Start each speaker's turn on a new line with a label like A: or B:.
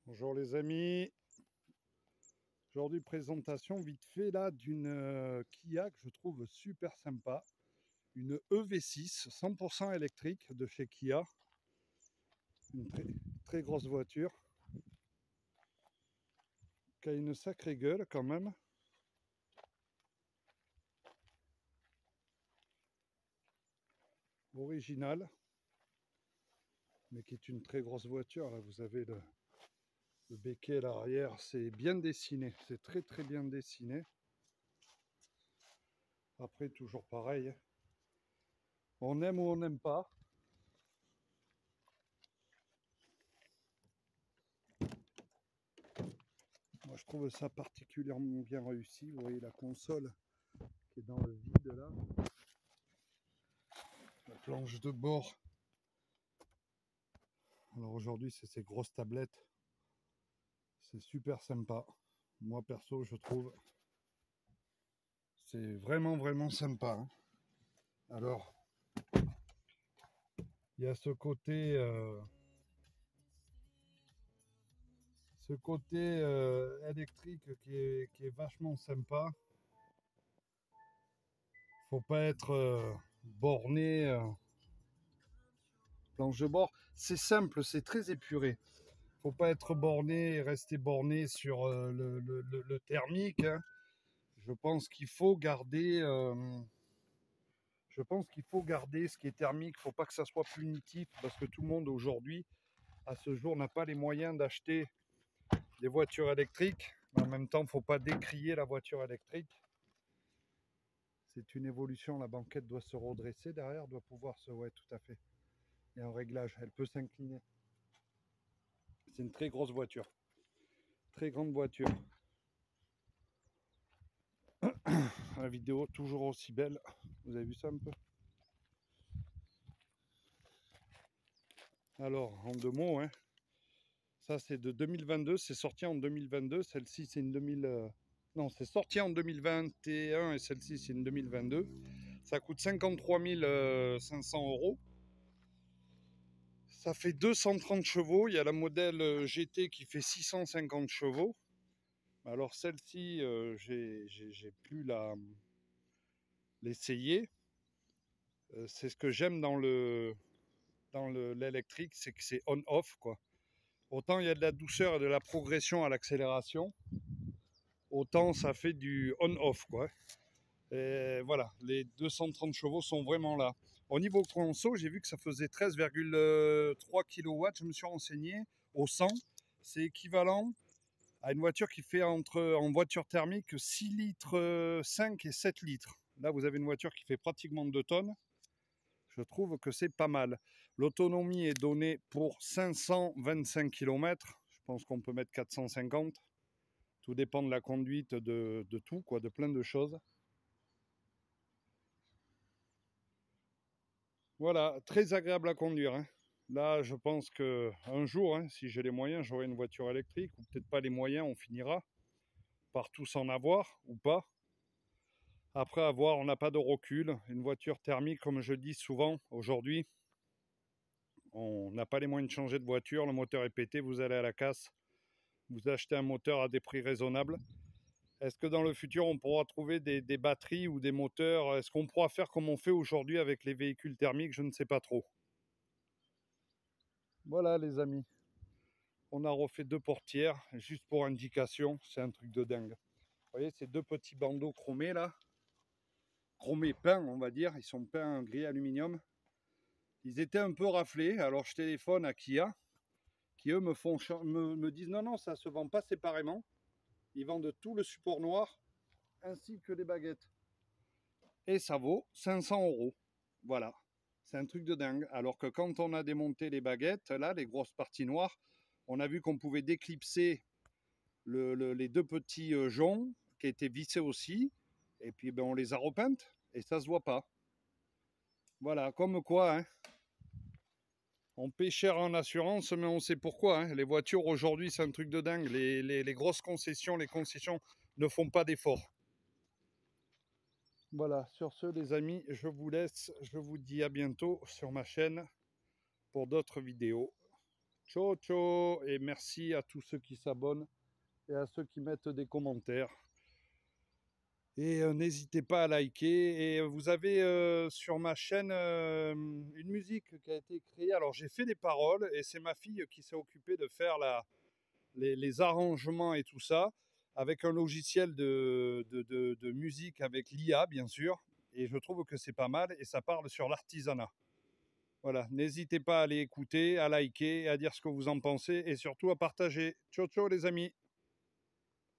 A: Bonjour les amis, aujourd'hui présentation vite fait là d'une Kia que je trouve super sympa, une EV6 100% électrique de chez Kia, une très grosse voiture qui a une sacrée gueule quand même. Originale, mais qui est une très grosse voiture. Là vous avez le béquet à l'arrière, c'est bien dessiné, c'est très bien dessiné. Après toujours pareil, on aime ou on n'aime pas. Moi je trouve ça particulièrement bien réussi. Vous voyez la console qui est dans le vide là. La planche de bord. Alors aujourd'hui c'est ces grosses tablettes. C'est super sympa. Moi perso je trouve. C'est vraiment sympa. Hein. Alors il y a ce côté électrique qui est vachement sympa. Faut pas être borné. Planche de bord, c'est simple, c'est très épuré. Faut pas être borné et rester borné sur le thermique. Hein. Je pense qu'il faut garder. Ce qui est thermique. Faut pas que ça soit punitif parce que tout le monde aujourd'hui, à ce jour, n'a pas les moyens d'acheter des voitures électriques. Mais en même temps, faut pas décrier la voiture électrique. C'est une évolution. La banquette doit se redresser derrière, doit pouvoir se. Ouais, tout à fait. Il y a un réglage. Elle peut s'incliner. C'est une très grosse voiture. Très grande voiture. La vidéo toujours aussi belle. Vous avez vu ça un peu? Alors, en deux mots, hein. Ça c'est de 2022, c'est sorti en 2022. Celle-ci c'est une 2000. Non, c'est sorti en 2021 et celle-ci c'est une 2022. Ça coûte 53 500 €. Ça fait 230 chevaux. Il y a la modèle GT qui fait 650 chevaux. Alors celle-ci, j'ai pu l'essayer. C'est ce que j'aime dans l'électrique, c'est que c'est on-off quoi. Autant il y a de la douceur et de la progression à l'accélération, autant ça fait du on-off quoi. Et voilà, les 230 chevaux sont vraiment là. Au niveau conso, j'ai vu que ça faisait 13,3 kW, je me suis renseigné, au 100. C'est équivalent à une voiture qui fait en voiture thermique 6 litres 5 et 7 litres. Là, vous avez une voiture qui fait pratiquement 2 tonnes. Je trouve que c'est pas mal. L'autonomie est donnée pour 525 km. Je pense qu'on peut mettre 450. Tout dépend de la conduite, de tout, quoi, de plein de choses. Voilà, très agréable à conduire. Hein. Là, je pense qu'un jour, hein, si j'ai les moyens, j'aurai une voiture électrique. Ou peut-être pas les moyens, on finira par tous en avoir ou pas. Après avoir, on n'a pas de recul. Une voiture thermique, comme je dis souvent aujourd'hui, on n'a pas les moyens de changer de voiture. Le moteur est pété, vous allez à la casse. Vous achetez un moteur à des prix raisonnables. Est-ce que dans le futur, on pourra trouver des batteries ou des moteurs? Est-ce qu'on pourra faire comme on fait aujourd'hui avec les véhicules thermiques? Je ne sais pas trop. Voilà les amis. On a refait 2 portières, juste pour indication. C'est un truc de dingue. Vous voyez ces 2 petits bandeaux chromés là. Chromés peints, on va dire. Ils sont peints en gris aluminium. Ils étaient un peu raflés. Alors je téléphone à Kia, qui eux me disent non, ça se vend pas séparément. Ils vendent tout le support noir ainsi que les baguettes. Et ça vaut 500 €. Voilà, c'est un truc de dingue. Alors que quand on a démonté les baguettes, là, les grosses parties noires, on a vu qu'on pouvait déclipser les 2 petits joncs qui étaient vissés aussi. Et puis ben, on les a repeintes et ça se voit pas. Voilà, comme quoi, hein, on paie cher en assurance, mais on sait pourquoi. Hein. Les voitures aujourd'hui, c'est un truc de dingue. Les grosses concessions, les concessions ne font pas d'efforts. Voilà, sur ce les amis, je vous laisse. Je vous dis à bientôt sur ma chaîne pour d'autres vidéos. Ciao, ciao. Et merci à tous ceux qui s'abonnent et à ceux qui mettent des commentaires. Et n'hésitez pas à liker. Et vous avez sur ma chaîne une musique qui a été créée. Alors j'ai fait des paroles et c'est ma fille qui s'est occupée de faire les arrangements et tout ça avec un logiciel de musique avec l'IA bien sûr. Et je trouve que c'est pas mal et ça parle sur l'artisanat. Voilà, n'hésitez pas à aller écouter, à liker, à dire ce que vous en pensez et surtout à partager. Ciao ciao les amis.